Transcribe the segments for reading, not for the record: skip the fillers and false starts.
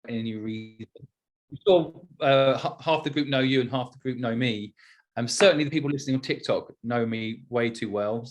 any reason. Sure, half the group know you and half the group know me. Certainly the people listening on TikTok know me way too well.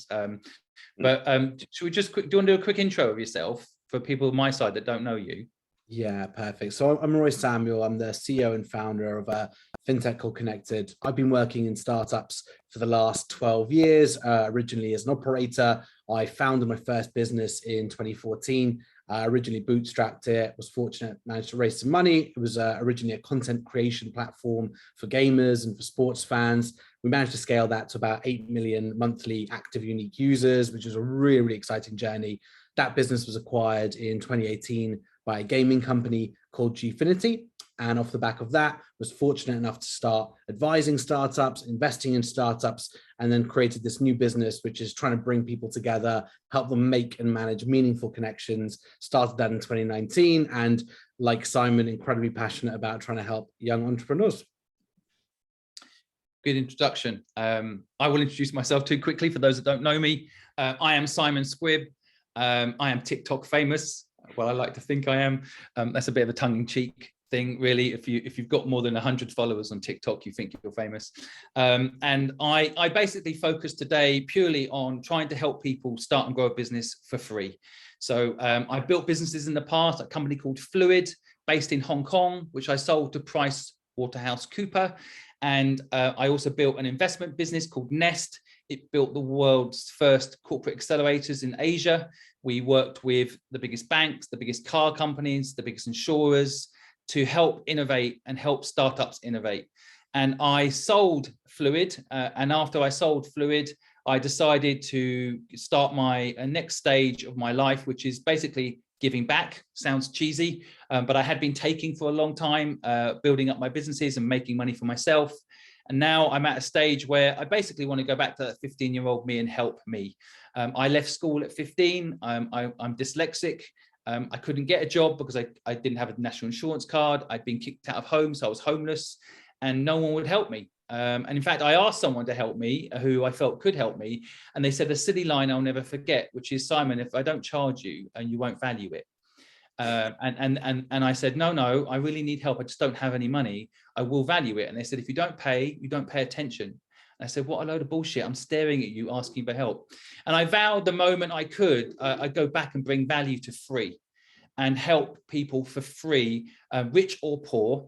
But should we just do you want to do a quick intro of yourself for people on my side that don't know you? Yeah, perfect. So I'm Roy Samuel. I'm the CEO and founder of a fintech called Connected. I've been working in startups for the last 12 years, originally as an operator. I founded my first business in 2014. Originally bootstrapped it, was fortunate, managed to raise some money. It was originally a content creation platform for gamers and for sports fans. We managed to scale that to about 8 million monthly active unique users, which was a really, really exciting journey. That business was acquired in 2018 by a gaming company called Gfinity. And off the back of that, was fortunate enough to start advising startups, investing in startups, and then created this new business, which is trying to bring people together, help them make and manage meaningful connections. Started that in 2019, and like Simon, incredibly passionate about trying to help young entrepreneurs. Good introduction. I will introduce myself too quickly for those that don't know me. I am Simon Squibb. I am TikTok famous. Well, I like to think I am. That's a bit of a tongue-in-cheek thing, really. If you've got more than 100 followers on TikTok, you think you're famous. And I basically focus today purely on trying to help people start and grow a business for free. So I built businesses in the past, a company called Fluid, based in Hong Kong, which I sold to PricewaterhouseCoopers. And I also built an investment business called Nest. It built the world's first corporate accelerators in Asia. We worked with the biggest banks, the biggest car companies, the biggest insurers to help innovate and help startups innovate. And I sold Fluid. And after I sold Fluid, I decided to start my next stage of my life, which is basically giving back. Sounds cheesy, but I had been taking for a long time, building up my businesses and making money for myself. And now I'm at a stage where I basically want to go back to that 15-year-old me and help me. I left school at 15. I'm dyslexic. I couldn't get a job because I didn't have a national insurance card. I'd been kicked out of home, so I was homeless, and no one would help me. And in fact, I asked someone to help me who I felt could help me. And they said a silly line I'll never forget, which is, Simon, if I don't charge you, and you won't value it. And I said, no, I really need help. I just don't have any money. I will value it. And they said, if you don't pay, you don't pay attention. And I said, what a load of bullshit. I'm staring at you asking for help. And I vowed the moment I could, I'd go back and bring value to free and help people for free, rich or poor,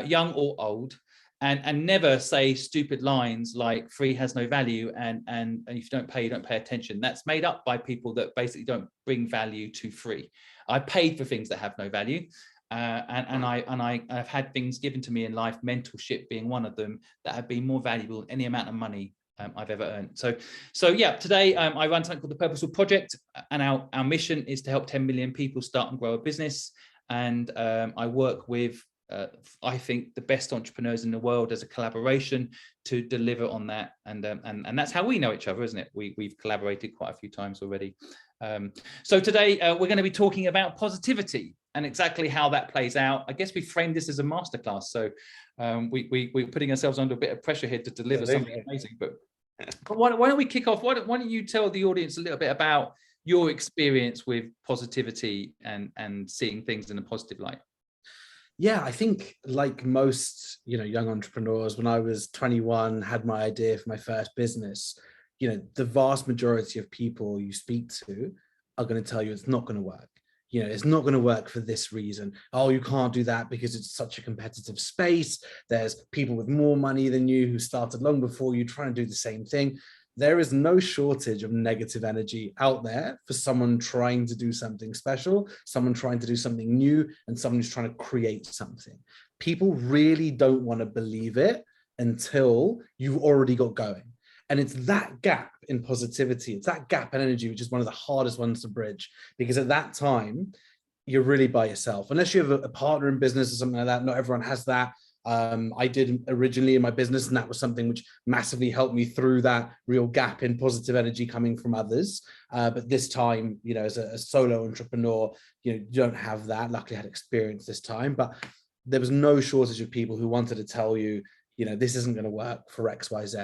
young or old, and never say stupid lines like free has no value and if you don't pay, you don't pay attention. That's made up by people that basically don't bring value to free. I paid for things that have no value, and I've had things given to me in life, mentorship being one of them, that have been more valuable than any amount of money I've ever earned. So yeah, today I run something called the Purposeful Project, and our mission is to help 10 million people start and grow a business. And I work with I think the best entrepreneurs in the world as a collaboration to deliver on that, and that's how we know each other, isn't it? We've collaborated quite a few times already. So today we're going to be talking about positivity and exactly how that plays out. I guess we framed this as a masterclass, so we're putting ourselves under a bit of pressure here to deliver something amazing. But why don't we kick off? Why don't you tell the audience a little bit about your experience with positivity and seeing things in a positive light? Yeah, I think like most, young entrepreneurs, when I was 21, had my idea for my first business, the vast majority of people you speak to are going to tell you it's not going to work. It's not going to work for this reason. Oh, you can't do that because it's such a competitive space. There's people with more money than you who started long before you trying to do the same thing. There is no shortage of negative energy out there for someone trying to do something special, someone trying to do something new, and someone who's trying to create something. People really don't want to believe it until you've already got going. And it's that gap in positivity, it's that gap in energy, which is one of the hardest ones to bridge, because at that time, you're really by yourself. Unless you have a partner in business or something like that, not everyone has that. I did originally in my business, and that was something which massively helped me through that real gap in positive energy coming from others. But this time, as a solo entrepreneur, you don't have that. Luckily, I had experience this time, but there was no shortage of people who wanted to tell you, this isn't going to work for X, Y, Z.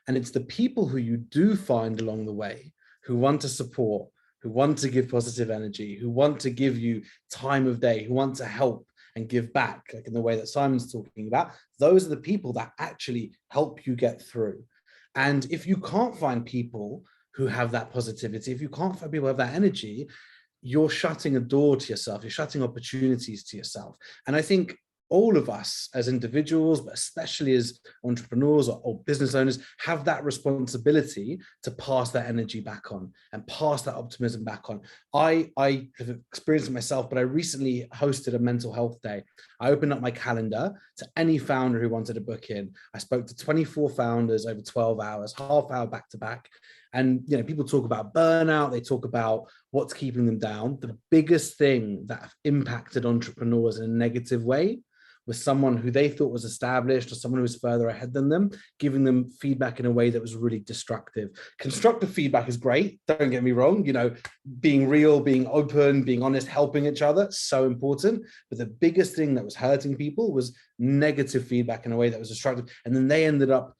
And it's the people who you do find along the way who want to support, who want to give positive energy, who want to give you time of day, who want to help and give back, like in the way that Simon's talking about, those are the people that actually help you get through. And if you can't find people who have that positivity, if you can't find people who have that energy, you're shutting a door to yourself, you're shutting opportunities to yourself. And I think all of us as individuals, but especially as entrepreneurs or business owners, have that responsibility to pass that energy back on and pass that optimism back on. I have experienced it myself, but I recently hosted a mental health day. I opened up my calendar to any founder who wanted to book in. I spoke to 24 founders over 12 hours, half hour back to back. And people talk about burnout, they talk about what's keeping them down. The biggest thing that impacted entrepreneurs in a negative way was someone who they thought was established or someone who was further ahead than them, giving them feedback in a way that was really destructive. Constructive feedback is great, don't get me wrong, being real, being open, being honest, helping each other, so important. But the biggest thing that was hurting people was negative feedback in a way that was destructive. And then they ended up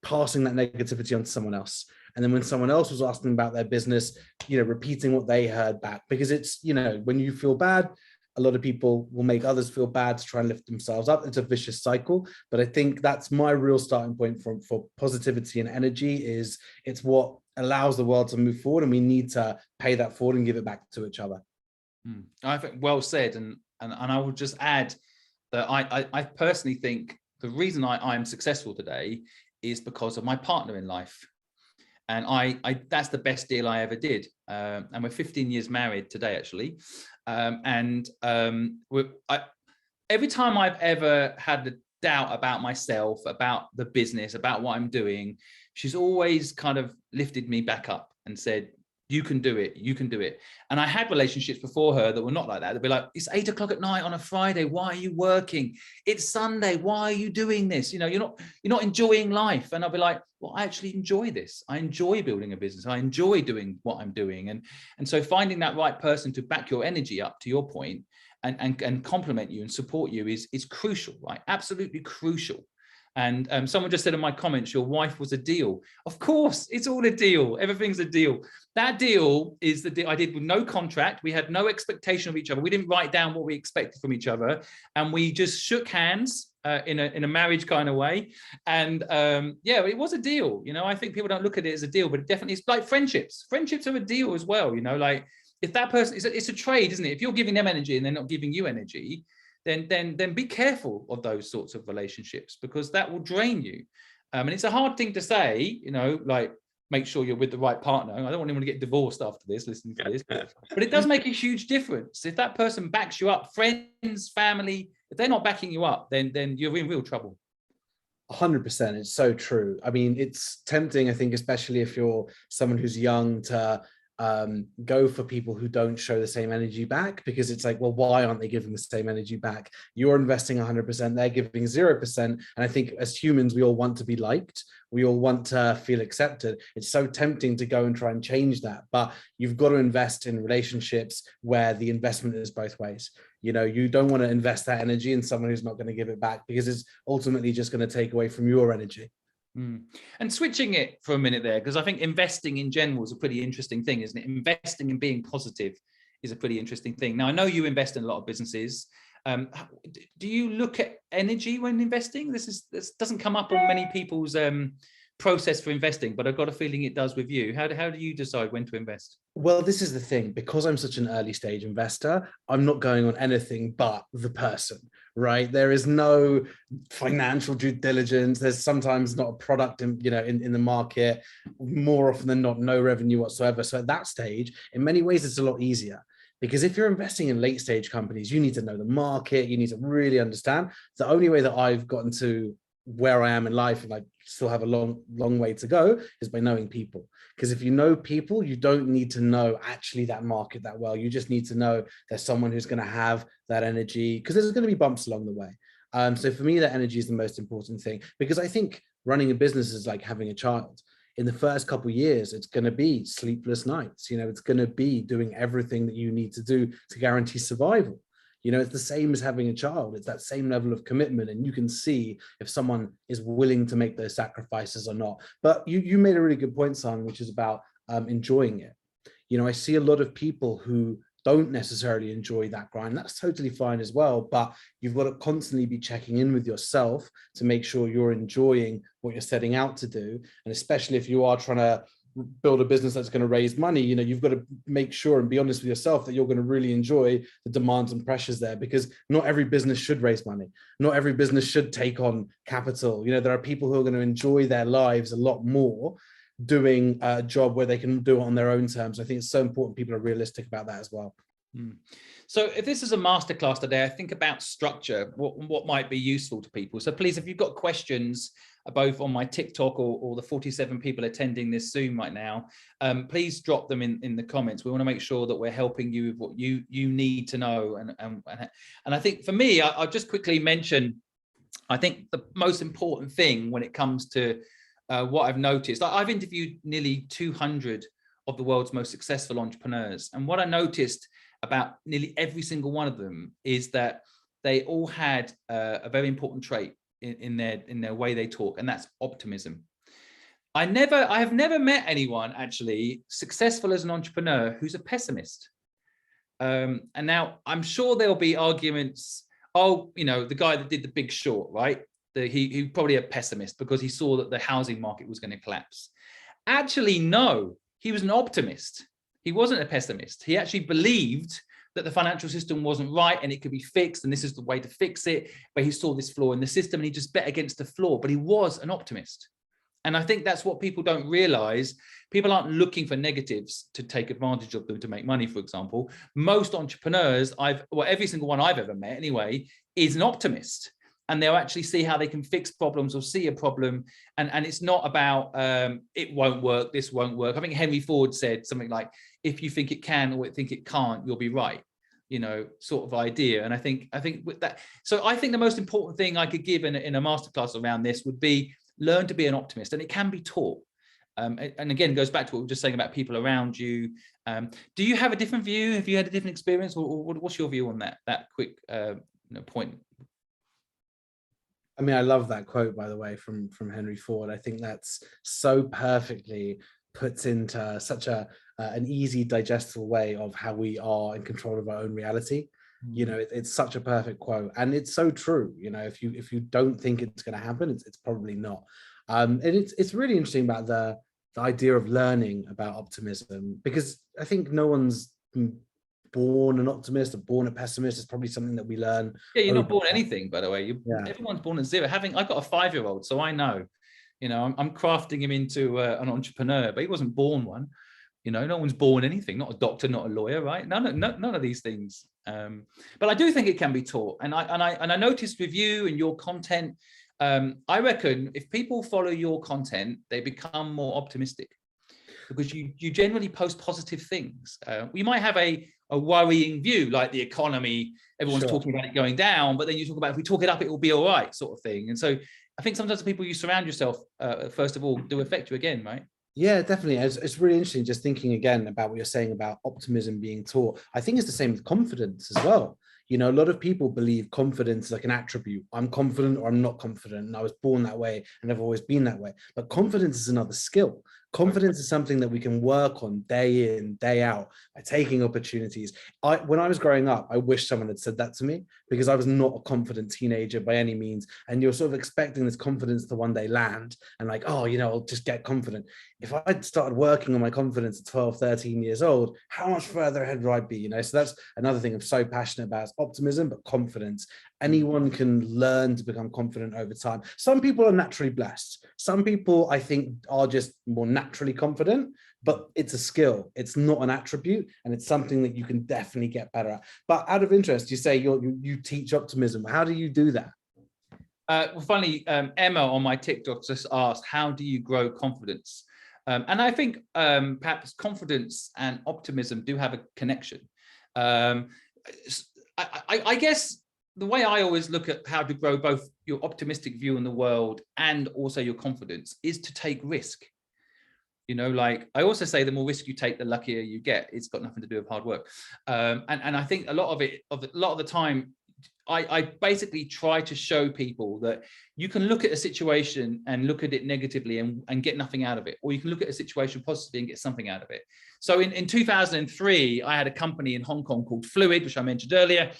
passing that negativity on to someone else. And then when someone else was asking about their business, repeating what they heard back, because it's, when you feel bad, a lot of people will make others feel bad to try and lift themselves up. It's a vicious cycle. But I think that's my real starting point for positivity and energy. Is it's what allows the world to move forward, and we need to pay that forward and give it back to each other. I think well said. And I will just add that I personally think the reason I am successful today is because of my partner in life. And I that's the best deal I ever did. And we're 15 years married today, actually. Every time I've ever had a doubt about myself, about the business, about what I'm doing, she's always kind of lifted me back up and said, you can do it, you can do it. And I had relationships before her that were not like that. They'd be like, it's 8 o'clock at night on a Friday, why are you working? It's Sunday, why are you doing this? You're not enjoying life. And I'll be like, well, I actually enjoy this. I enjoy building a business. I enjoy doing what I'm doing. And so finding that right person to back your energy up, to your point, and compliment you and support you is crucial, right? Absolutely crucial. And someone just said in my comments, your wife was a deal. Of course, it's all a deal. Everything's a deal. That deal is the deal I did with no contract. We had no expectation of each other. We didn't write down what we expected from each other. And we just shook hands in a marriage kind of way. And it was a deal. I think people don't look at it as a deal, but it definitely is like friendships. Friendships are a deal as well. Like if that person, it's a trade, isn't it? If you're giving them energy and they're not giving you energy, then be careful of those sorts of relationships, because that will drain you. And it's a hard thing to say, like make sure you're with the right partner. I don't want anyone to get divorced after this, listening to this, but it does make a huge difference. If that person backs you up, friends, family, if they're not backing you up, then you're in real trouble. 100%. It's so true. I mean, it's tempting, I think, especially if you're someone who's young, to go for people who don't show the same energy back, because it's like, well, why aren't they giving the same energy back? You're investing 100%, they're giving 0%. And I think as humans, we all want to be liked. We all want to feel accepted. It's so tempting to go and try and change that, but you've got to invest in relationships where the investment is both ways. You don't want to invest that energy in someone who's not going to give it back, because it's ultimately just going to take away from your energy. And switching it for a minute there, because I think investing in general is a pretty interesting thing, isn't it? Investing and being positive is a pretty interesting thing. Now, I know you invest in a lot of businesses. Do you look at energy when investing? This doesn't come up on many people's process for investing, but I've got a feeling it does with you. How do you decide when to invest? Well, this is the thing, because I'm such an early stage investor, I'm not going on anything but the person, right? There is no financial due diligence. There's sometimes not a product in the market, more often than not, no revenue whatsoever. So at that stage, in many ways, it's a lot easier. Because if you're investing in late stage companies, you need to know the market, you need to really understand. The only way that I've gotten to where I am in life, and I still have a long way to go, is by knowing people. Because if you know people, you don't need to know actually that market that well. You just need to know there's someone who's going to have that energy, because there's going to be bumps along the way. So for me, that energy is the most important thing, because I think running a business is like having a child. In the first couple of years, it's going to be sleepless nights. It's going to be doing everything that you need to do to guarantee survival. It's the same as having a child. It's that same level of commitment, and you can see if someone is willing to make those sacrifices or not. But you made a really good point, Simon, which is about enjoying it. I see a lot of people who don't necessarily enjoy that grind. That's totally fine as well. But you've got to constantly be checking in with yourself to make sure you're enjoying what you're setting out to do. And especially if you are trying to build a business that's going to raise money, you know, you've got to make sure and be honest with yourself that you're going to really enjoy the demands and pressures there, because not every business should raise money. Not every business should take on capital. You know, there are people who are going to enjoy their lives a lot more doing a job where they can do it on their own terms. I think it's so important people are realistic about that as well. So if this is a masterclass today, I think about structure, what might be useful to people. So please, if you've got questions, both on my TikTok or the 47 people attending this Zoom right now, please drop them in the comments. We want to make sure that we're helping you with what you need to know. And I think for me, I'll just quickly mention, I think the most important thing when it comes to what I've noticed, I've interviewed nearly 200 of the world's most successful entrepreneurs. And what I noticed about nearly every single one of them is that they all had a very important trait in their way they talk, and that's optimism. I have never met anyone actually successful as an entrepreneur who's a pessimist. And now I'm sure there'll be arguments. Oh, you know, the guy that did The Big Short, right? He probably a pessimist because he saw that the housing market was going to collapse. Actually, no, he was an optimist. He wasn't a pessimist. He actually believed that the financial system wasn't right and it could be fixed, and this is the way to fix it. But he saw this flaw in the system and he just bet against the flaw, but he was an optimist. And I think that's what people don't realize. People aren't looking for negatives to take advantage of them to make money, for example. Most entrepreneurs, every single one I've ever met anyway, is an optimist. And they'll actually see how they can fix problems or see a problem. And it's not about, it won't work, this won't work. I think Henry Ford said something like, if you think it can or think it can't, you'll be right, you know, sort of idea. And I think with that, so I think the most important thing I could give in a masterclass around this would be learn to be an optimist, and it can be taught. And again, it goes back to what we were just saying about people around you. Do you have a different view? Have you had a different experience, or what's your view on that quick point? I mean, I love that quote, by the way, from Henry Ford. I think that's so perfectly puts into such an easy, digestible way of how we are in control of our own reality. You know, it's such a perfect quote, and it's so true. You know, if you don't think it's going to happen, it's probably not. And it's really interesting about the idea of learning about optimism, because I think no one's born an optimist or born a pessimist. It's probably something that we learn. Yeah, you're not born anything, by the way. Everyone's born at zero. I've got a 5-year-old, so I know. You know, I'm crafting him into an entrepreneur, but he wasn't born one. You know, no one's born anything. Not a doctor, not a lawyer, right? None of these things. But I do think it can be taught. And I noticed with you and your content, I reckon if people follow your content, they become more optimistic, because you generally post positive things. We might have a worrying view, like the economy, everyone's talking about it going down, but then you talk about if we talk it up, it will be all right, sort of thing. And so I think sometimes the people you surround yourself, first of all, do affect you again, right? Yeah, definitely. It's really interesting just thinking again about what you're saying about optimism being taught. I think it's the same with confidence as well. You know, a lot of people believe confidence is like an attribute. I'm confident or I'm not confident. And I was born that way and I've always been that way. But confidence is another skill. Confidence is something that we can work on day in, day out by taking opportunities. When I was growing up, I wish someone had said that to me, because I was not a confident teenager by any means. And you're sort of expecting this confidence to one day land and like, oh, you know, I'll just get confident. If I'd started working on my confidence at 12, 13 years old, how much further ahead would I be? You know, so that's another thing I'm so passionate about, is optimism, but confidence. Anyone can learn to become confident over time. Some people are naturally blessed. Some people, I think, are just more naturally confident, but it's a skill. It's not an attribute, and it's something that you can definitely get better at. But out of interest, you say you teach optimism. How do you do that? Well, funny, Emma on my TikTok just asked, how do you grow confidence? And I think perhaps confidence and optimism do have a connection. I guess the way I always look at how to grow both your optimistic view in the world and also your confidence is to take risk. You know, like I also say, the more risk you take, the luckier you get. It's got nothing to do with hard work. And I think a lot of the time, I basically try to show people that you can look at a situation and look at it negatively and get nothing out of it, or you can look at a situation positively and get something out of it. So in 2003, I had a company in Hong Kong called Fluid, which I mentioned earlier.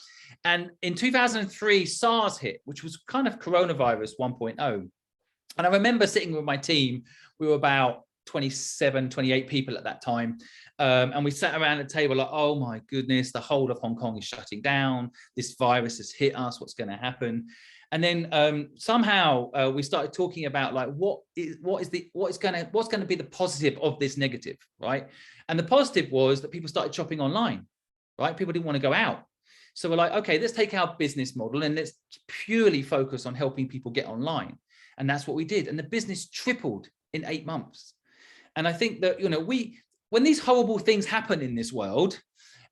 And in 2003, SARS hit, which was kind of coronavirus 1.0. And I remember sitting with my team. We were about 27, 28 people at that time. And we sat around a table like, oh my goodness, the whole of Hong Kong is shutting down. This virus has hit us. What's going to happen? And then somehow we started talking about like, what's going to be the positive of this negative, right? And the positive was that people started shopping online, right? People didn't want to go out. So we're like, okay, let's take our business model and let's purely focus on helping people get online. And that's what we did. And the business tripled in 8 months. And I think that, when these horrible things happen in this world,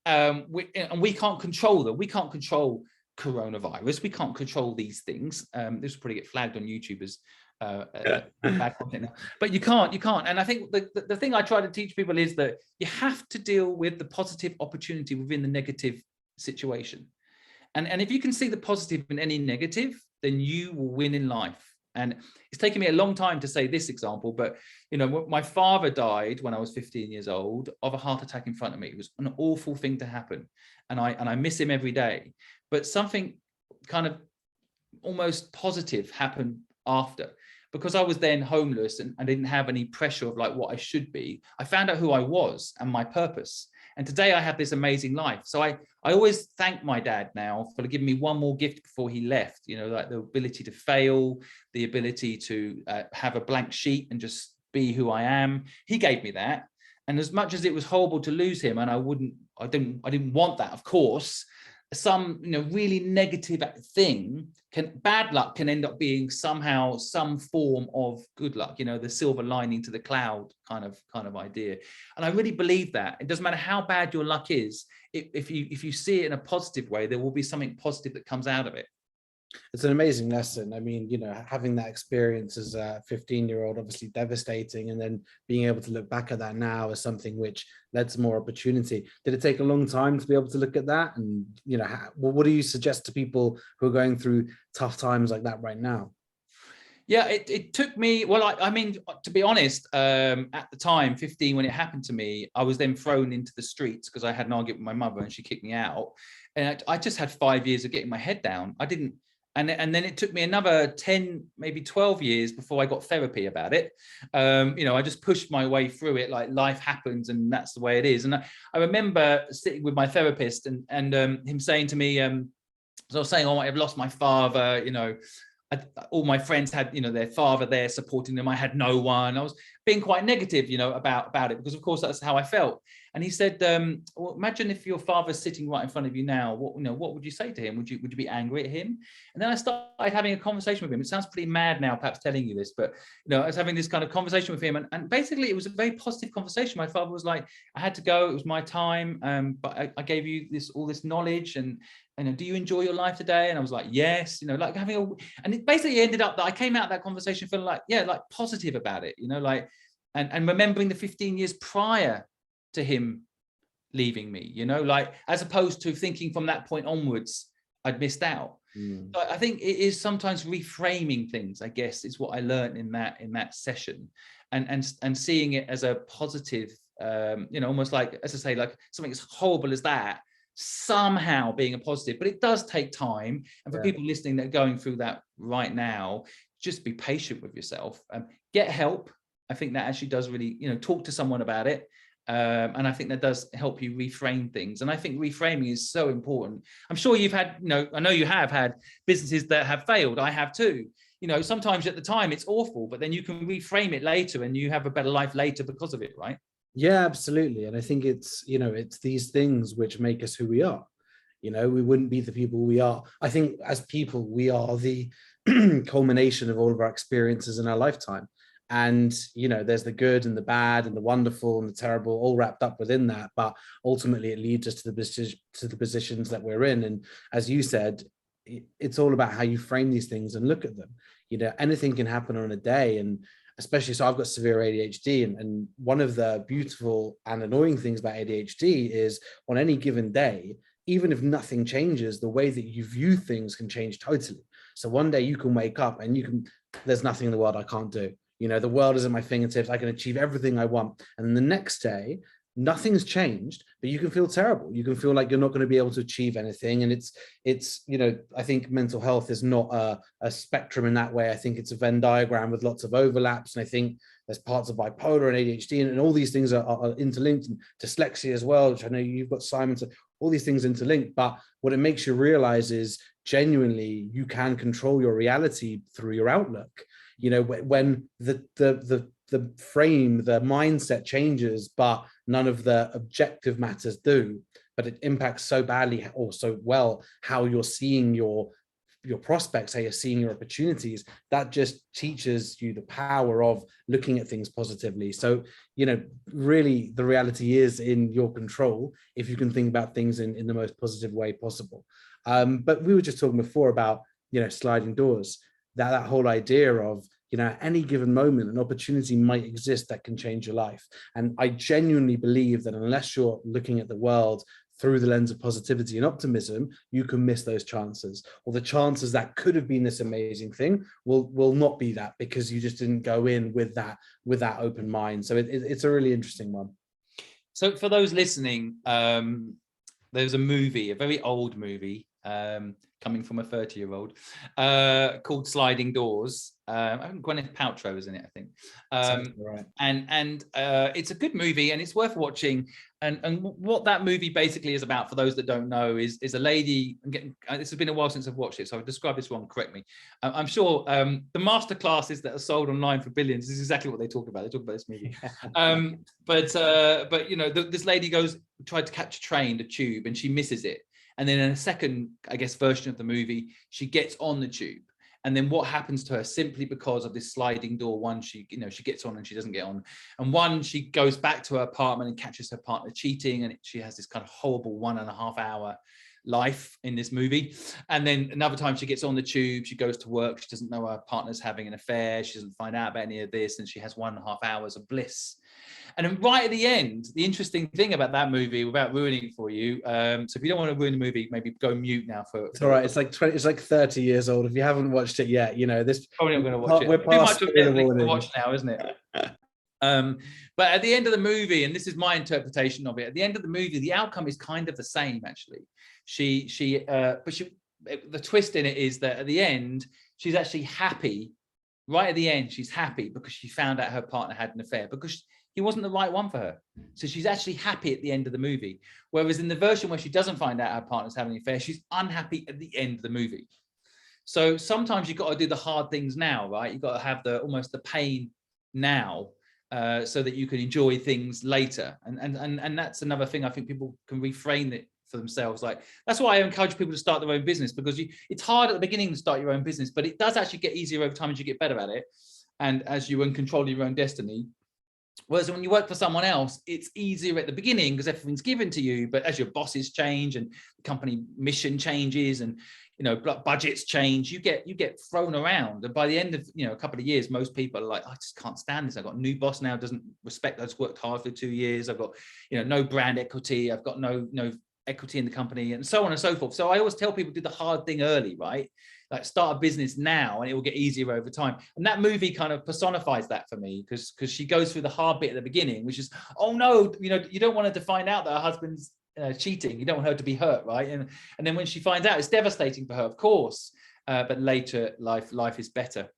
we can't control them. We can't control coronavirus. We can't control these things. This will probably get flagged on YouTube as bad content now. But you can't. And I think the thing I try to teach people is that you have to deal with the positive opportunity within the negative situation. And if you can see the positive in any negative, then you will win in life. And it's taken me a long time to say this example, but my father died when I was 15 years old of a heart attack in front of me. It was an awful thing to happen, and I miss him every day. But something kind of almost positive happened after, because I was then homeless and I didn't have any pressure of like what I should be. I found out who I was and my purpose. And today I have this amazing life. So I always thank my dad now for giving me one more gift before he left, like the ability to fail, the ability to have a blank sheet and just be who I am. He gave me that. And as much as it was horrible to lose him, and I didn't want that, of course, some really negative thing bad luck can end up being somehow some form of good luck, the silver lining to the cloud kind of idea. And I really believe that it doesn't matter how bad your luck is, if you see it in a positive way, there will be something positive that comes out of it. It's an amazing lesson. I mean, having that experience as a 15-year-old, obviously devastating, and then being able to look back at that now as something which led to more opportunity. Did it take a long time to be able to look at that? And, what do you suggest to people who are going through tough times like that right now? Yeah, it took me, well, I mean, to be honest, at the time, 15, when it happened to me, I was then thrown into the streets because I had an argument with my mother and she kicked me out. And I just had 5 years of getting my head down. And then it took me another 10, maybe 12 years before I got therapy about it. I just pushed my way through it, like life happens and that's the way it is. And I remember sitting with my therapist and him saying to me, so I was saying, oh, I've lost my father, all my friends had, their father there supporting them. I had no one. I was being quite negative, about it, because of course that's how I felt. And he said, well, imagine if your father's sitting right in front of you now, what would you say to him? Would you be angry at him? And then I started having a conversation with him. It sounds pretty mad now, perhaps telling you this, but I was having this kind of conversation with him, and basically it was a very positive conversation. My father was like, I had to go, it was my time, but I gave you all this knowledge, and do you enjoy your life today? And I was like, yes, like having and it basically ended up that I came out of that conversation feeling like, yeah, like positive about it, and remembering the 15 years prior to him leaving me, like, as opposed to thinking from that point onwards, I'd missed out. So I think it is sometimes reframing things, I guess, is what I learned in that session, and seeing it as a positive, almost like, as I say, like something as horrible as that, somehow being a positive. But it does take time, and for people listening that are going through that right now, just be patient with yourself, get help. I think that actually does really, talk to someone about it. And I think that does help you reframe things. And I think reframing is so important. I'm sure you've had, I know you have had businesses that have failed. I have too. Sometimes at the time it's awful, but then you can reframe it later and you have a better life later because of it, right? Yeah, absolutely. And I think it's, it's these things which make us who we are. We wouldn't be the people we are. I think as people, we are the culmination of all of our experiences in our lifetime. And, there's the good and the bad and the wonderful and the terrible all wrapped up within that. But ultimately, it leads us to the positions that we're in. And as you said, it's all about how you frame these things and look at them. Anything can happen on a day. And especially, so I've got severe ADHD. And one of the beautiful and annoying things about ADHD is on any given day, even if nothing changes, the way that you view things can change totally. So one day you can wake up and there's nothing in the world I can't do. The world is at my fingertips. I can achieve everything I want. And then the next day, nothing's changed, but you can feel terrible. You can feel like you're not going to be able to achieve anything. And it's I think mental health is not a spectrum in that way. I think it's a Venn diagram with lots of overlaps. And I think there's parts of bipolar and ADHD and all these things are interlinked, and dyslexia as well, which I know you've got, Simon. So all these things interlinked. But what it makes you realize is genuinely you can control your reality through your outlook. When the frame, the mindset changes, but none of the objective matters do, but it impacts so badly or so well how you're seeing your prospects, how you're seeing your opportunities. That just teaches you the power of looking at things positively. So, really the reality is in your control if you can think about things in the most positive way possible. But we were just talking before about, sliding doors, that whole idea of, at any given moment, an opportunity might exist that can change your life. And I genuinely believe that unless you're looking at the world through the lens of positivity and optimism, you can miss those chances, or the chances that could have been this amazing thing will not be that, because you just didn't go in with that open mind. So it's a really interesting one. So for those listening, there's a movie, a very old movie, coming from a 30-year-old, called Sliding Doors. Gwyneth Paltrow is in it, I think. Right. And it's a good movie and it's worth watching. And what that movie basically is about, for those that don't know, is a lady. This has been a while since I've watched it, so I've described this wrong. Correct me. I'm sure the masterclasses that are sold online for billions is exactly what they talk about. They talk about this movie. But this lady tried to catch a train, the tube, and she misses it. And then in a second, I guess, version of the movie, she gets on the tube. And then what happens to her, simply because of this sliding door? One, she gets on and she doesn't get on. And one, she goes back to her apartment and catches her partner cheating. And she has this kind of horrible 1.5 hour life in this movie. And then another time she gets on the tube, she goes to work. She doesn't know her partner's having an affair. She doesn't find out about any of this. And she has 1.5 hours of bliss. And then right at the end, the interesting thing about that movie, without ruining it for you, so if you don't want to ruin the movie, maybe go mute now for. It's all right. It's like 30 years old. If you haven't watched it yet, this. Probably not going to watch it. We're past too much of Netflix to watch now, isn't it? But at the end of the movie, and this is my interpretation of it, at the end of the movie, the outcome is kind of the same, actually. The twist in it is that at the end, she's actually happy. Right at the end, she's happy because she found out her partner had an affair, because he wasn't the right one for her. So she's actually happy at the end of the movie. Whereas in the version where she doesn't find out her partner's having an affair, she's unhappy at the end of the movie. So sometimes you've got to do the hard things now, right? You've got to have almost the pain now, so that you can enjoy things later. And that's another thing I think people can reframe it for themselves. Like, that's why I encourage people to start their own business, because it's hard at the beginning to start your own business, but it does actually get easier over time as you get better at it. And as you control your own destiny. Whereas when you work for someone else, it's easier at the beginning because everything's given to you. But as your bosses change and the company mission changes and budgets change, you get thrown around. And by the end of a couple of years, most people are like, I just can't stand this. I've got a new boss now, doesn't respect. I just worked hard for 2 years. I've got no brand equity. I've got no equity in the company, and so on and so forth. So I always tell people, do the hard thing early, right? Like, start a business now and it will get easier over time. And that movie kind of personifies that for me, because she goes through the hard bit at the beginning, which is, oh no, you don't want her to find out that her husband's cheating. You don't want her to be hurt, right? And then when she finds out, it's devastating for her, of course. But later, life is better.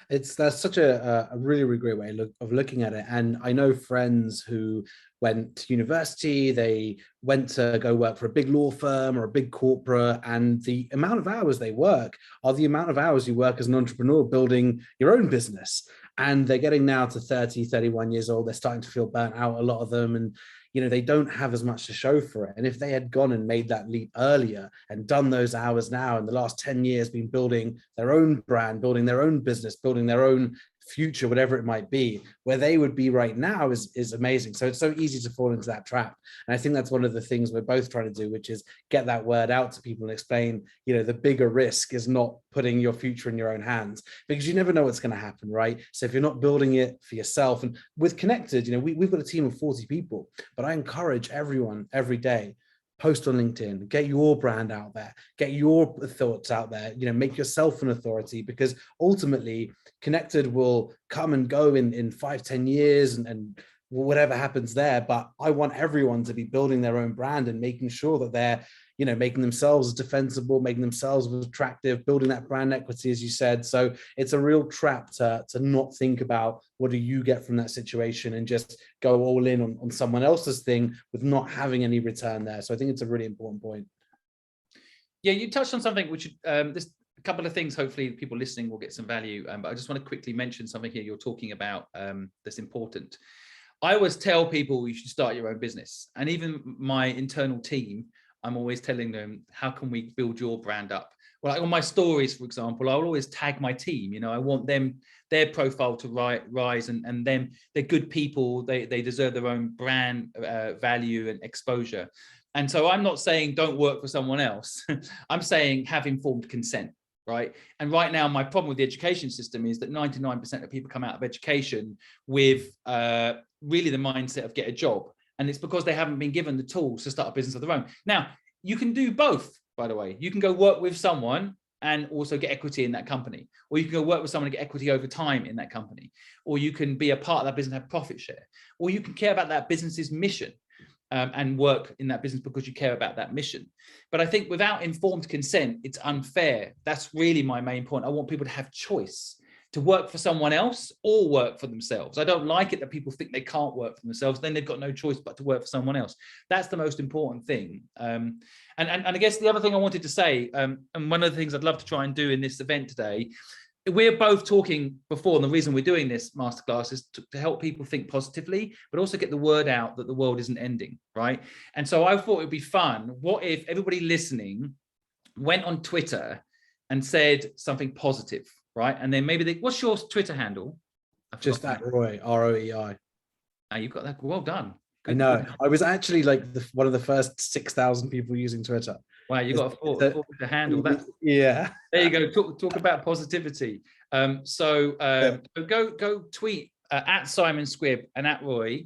That's such a really, really great way of looking at it. And I know friends who went to university, they went to go work for a big law firm or a big corporate, and the amount of hours they work are the amount of hours you work as an entrepreneur building your own business. And they're getting now to 30, 31 years old. They're starting to feel burnt out, a lot of them. And they don't have as much to show for it. And if they had gone and made that leap earlier and done those hours now, in the last 10 years, been building their own brand, building their own business, building their own future, whatever it might be, where they would be right now is amazing. So it's so easy to fall into that trap. And I think that's one of the things we're both trying to do, which is get that word out to people and explain, the bigger risk is not putting your future in your own hands, because you never know what's going to happen, right? So if you're not building it for yourself, and with Connected, we've got a team of 40 people, but I encourage everyone every day, post on LinkedIn, get your brand out there, get your thoughts out there, make yourself an authority, because ultimately Connected will come and go in 5-10 years and whatever happens there. But I want everyone to be building their own brand and making sure that they're, making themselves defensible, making themselves attractive, building that brand equity, as you said. So it's a real trap to not think about what do you get from that situation and just go all in on someone else's thing with not having any return there. So I think it's a really important point. Yeah, you touched on something which there's a couple of things. Hopefully people listening will get some value. But I just want to quickly mention something here you're talking about that's important. I always tell people you should start your own business. And even my internal team, I'm always telling them, how can we build your brand up? Well, like on my stories, for example, I'll always tag my team. I want them, their profile to rise, and them, they're good people. They deserve their own brand value and exposure. And so I'm not saying don't work for someone else. I'm saying have informed consent, right? And right now, my problem with the education system is that 99% of people come out of education with really the mindset of get a job. And it's because they haven't been given the tools to start a business of their own. Now, you can do both, by the way. You can go work with someone and also get equity in that company. Or you can go work with someone and get equity over time in that company. Or you can be a part of that business and have profit share. Or you can care about that business's mission and work in that business because you care about that mission. But I think without informed consent, it's unfair. That's really my main point. I want people to have choice, to work for someone else or work for themselves. I don't like it that people think they can't work for themselves. Then they've got no choice but to work for someone else. That's the most important thing. And I guess the other thing I wanted to say, and one of the things I'd love to try and do in this event today, we're both talking before, and the reason we're doing this masterclass is to help people think positively, but also get the word out that the world isn't ending, right? And so I thought it would be fun. What if everybody listening went on Twitter and said something positive, right? And then maybe what's your Twitter handle? Just at Roy, ROEI. You've got that. Well done. Good. I know. I was actually like one of the first 6,000 people using Twitter. Wow, you got a four handle. That's, yeah. There you go. Talk about positivity. Go tweet at Simon Squibb and at Roy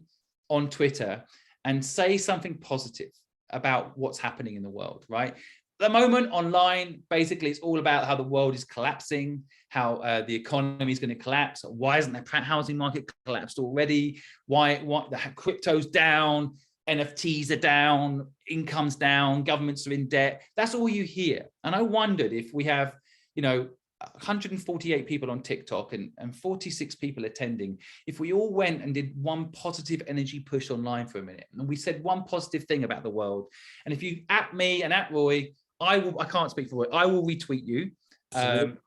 on Twitter and say something positive about what's happening in the world, right? At the moment online, basically, it's all about how the world is collapsing, how the economy is going to collapse. Why isn't the housing market collapsed already? Why the crypto's down, NFTs are down, income's down, governments are in debt. That's all you hear. And I wondered if we have, 148 people on TikTok and 46 people attending, if we all went and did one positive energy push online for a minute, and we said one positive thing about the world. And if you at me and at Roy, I can't speak for Roy, I will retweet you. And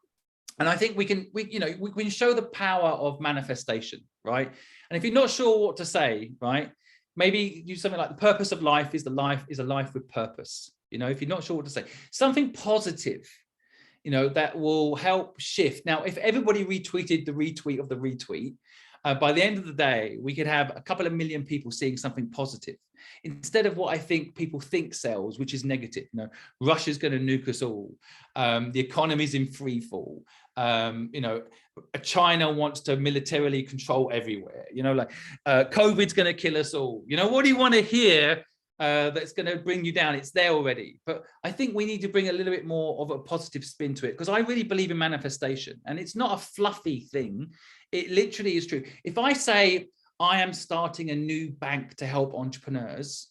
I think we can show the power of manifestation, right? And if you're not sure what to say, right, maybe use something like the purpose of life is a life with purpose. If you're not sure what to say, something positive, that will help shift. Now, if everybody retweeted the retweet of the retweet, by the end of the day, we could have a couple of million people seeing something positive instead of what I think people think sells, which is negative. Russia's going to nuke us all. The economy's in free fall. China wants to militarily control everywhere. COVID's going to kill us all. What do you want to hear that's going to bring you down? It's there already. But I think we need to bring a little bit more of a positive spin to it, because I really believe in manifestation, and it's not a fluffy thing. It literally is true. If I say I am starting a new bank to help entrepreneurs,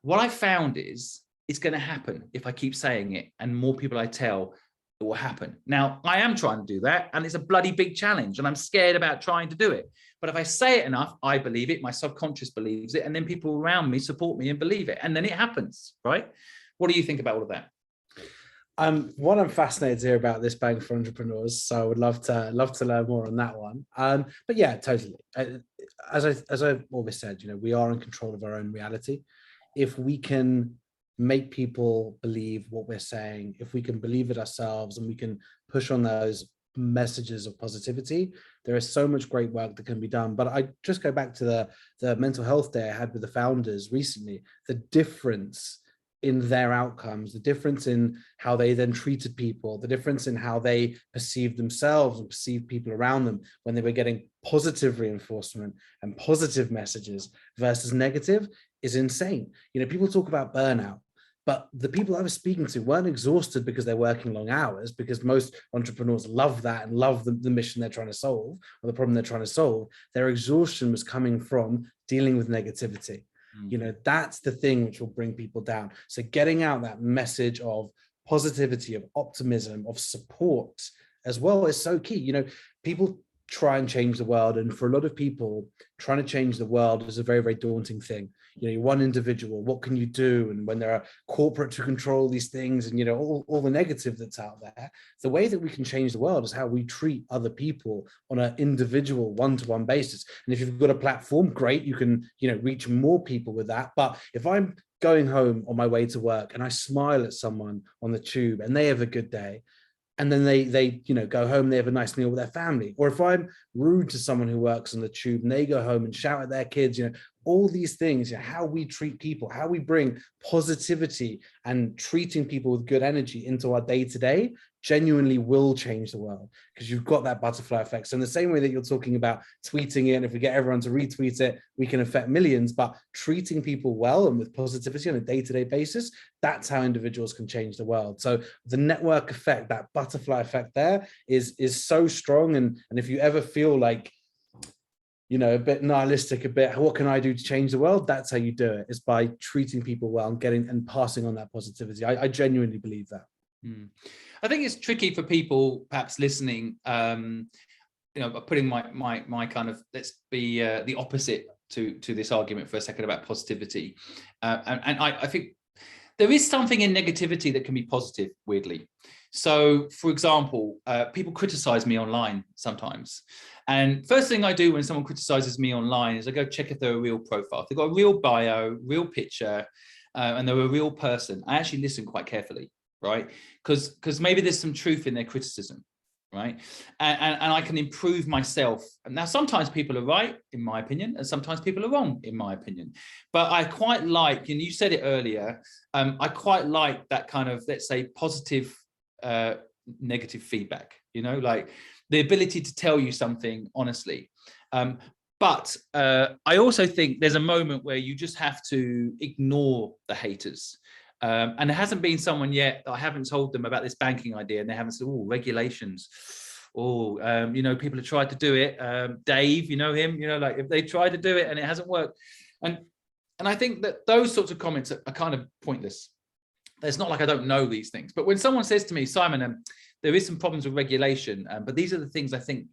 what I found is it's going to happen if I keep saying it, and more people I tell, it will happen. Now, I am trying to do that, and it's a bloody big challenge, and I'm scared about trying to do it. But if I say it enough, I believe it, my subconscious believes it, and then people around me support me and believe it, and then it happens, right? What do you think about all of that? One, I'm fascinated to hear about this bank for entrepreneurs, so I would love to learn more on that one. But yeah, totally. As I've always said, we are in control of our own reality. If we can make people believe what we're saying, if we can believe it ourselves, and we can push on those messages of positivity, there is so much great work that can be done. But I just go back to the mental health day I had with the founders recently, the difference in their outcomes, the difference in how they then treated people, the difference in how they perceived themselves and perceived people around them when they were getting positive reinforcement and positive messages versus negative is insane. People talk about burnout. But the people I was speaking to weren't exhausted because they're working long hours, because most entrepreneurs love that and love the mission they're trying to solve, or the problem they're trying to solve. Their exhaustion was coming from dealing with negativity. You know, that's the thing which will bring people down. So getting out that message of positivity, of optimism, of support as well is so key. You know, people try and change the world, and for a lot of people, trying to change the world is a very, very daunting thing. You know, you're one individual, what can you do? And when there are corporate to control these things, and you know, all the negative that's out there, the way that we can change the world is how we treat other people on an individual one-to-one basis. And if you've got a platform, great, you can, you know, reach more people with that. But if I'm going home on my way to work and I smile at someone on the tube and they have a good day, and then they you know, go home, they have a nice meal with their family. Or if I'm rude to someone who works on the tube and they go home and shout at their kids, you know, all these things, you know, how we treat people, how we bring positivity and treating people with good energy into our day-to-day genuinely will change the world, because you've got that butterfly effect. So in the same way that you're talking about tweeting it, and if we get everyone to retweet it, we can affect millions, but treating people well and with positivity on a day-to-day basis, that's how individuals can change the world. So the network effect, that butterfly effect there is so strong. And if you ever feel like, you know, a bit nihilistic, a bit, what can I do to change the world? That's how you do it, is by treating people well and getting and passing on that positivity. I genuinely believe that. I think it's tricky for people perhaps listening, you know, putting my kind of, let's be the opposite to this argument for a second about positivity. And I think there is something in negativity that can be positive, weirdly. So, for example, people criticize me online sometimes. And first thing I do when someone criticizes me online is I go check if they're a real profile. If they've got a real bio, real picture, and they're a real person, I actually listen quite carefully, right? Because maybe there's some truth in their criticism, right? And I can improve myself. And now sometimes people are right, in my opinion, and sometimes people are wrong, in my opinion. But I quite like, and you said it earlier, I quite like that kind of, let's say, positive negative feedback, you know, like the ability to tell you something honestly. But I also think there's a moment where you just have to ignore the haters. And there hasn't been someone yet that I haven't told them about this banking idea, and they haven't said, oh, regulations. Oh, you know, people have tried to do it. Dave, you know him, you know, like if they tried to do it and it hasn't worked. And I think that those sorts of comments are kind of pointless. It's not like I don't know these things, but when someone says to me, Simon, there is some problems with regulation, but these are the things I think